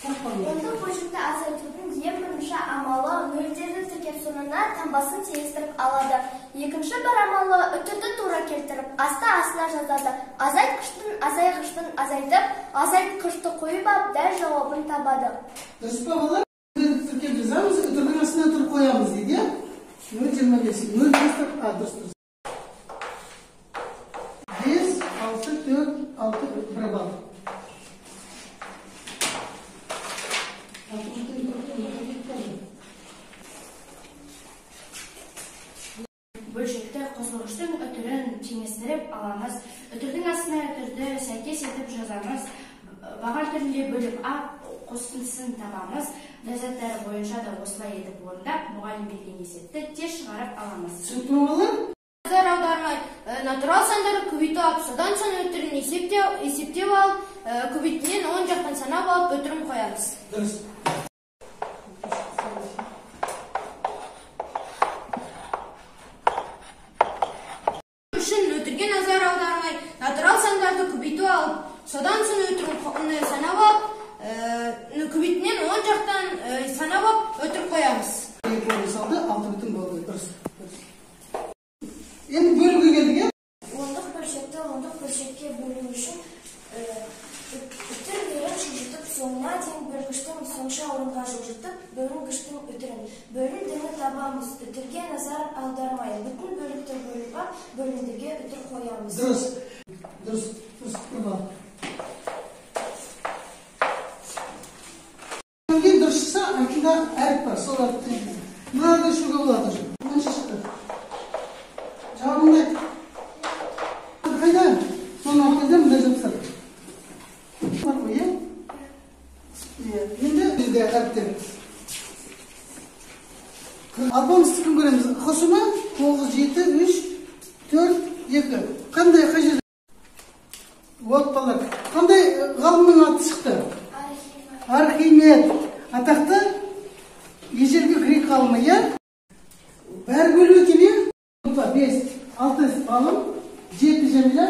Ондық бөлшекті азайтудың ең бірінші амалы нөлдерді тіркеп соңына таңбасын теңестіріп алады. Екінші бір амалы үтірді тура келтіріп, астына жазады. Азайғыштың азайтып, азайтқышты қойып алып, дәл жауабын табады. Дұрыс па балалар? Тіркеп жазамыз, үтірдің астына тұрып қоямыз дейді. 0,25. 0,25. Дұрыс. 5, 6, 4, 6, 1 бал. Бөлшекті қосылғыштың үтірін теңестіріп аламыз. Үтірдің астына үтірді сәйкес етіп жазамыз. Баған түрінде бөліп ап, қосындысын табамыз. Ләззаттары бойынша да осылай етіп орындап, мұғалім берген есепті тез шығарып аламыз. Түсінікті ме балалар? Назар аудармай, натурал сандарды көбейту алып, содан соң үтірін есептеп алып, көбейтінен оң жақтан санап алып, үтірін қоямыз. Дұрыс. Үшін өтірге назар аудармай, натурал сандарды көбейту алып, содан соң үтірін санап алып, көбейтінен оң жақтан санап алып, үтір қоямыз. Мысалда 6 бүтін болды. Дұрыс. Енді бөлуге келдік, е? Ондық бөлшекті ондық бөлшекке бөлу үшін үтір берін жылжытып, соңына дейін бөлгіштің соңша орынға жылжытып, бөлінгіштің үтірін. Бөліндіні табамыз. Үтірге назар аудармай, бүтін бөлікті бөліп ап, бөліндіге үтір қоямыз. Дұрыс. Дұрыс. Дұрыс. Құрбан. Дұрыс шықса, артында әріп бар. Сол әріпті. Мынада шуға болады. Мынша шықты. Жауабыңды айт. Қайда? Соны артында мұнда жапсады. Бар ғой, е? Енді бізде әріптер. Алпамысты күн көреміз. Қосымы 9, 7, 3, 4, 2. Қандай қай жерде? Вот балар. Қандай ғалымның аты шықты? Архимед. Атақты ежелгі грек ғалымы, е? Бәрі бөлу екен, е? 5, 6 ғалым, 7 жәмилә,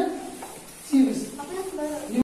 8.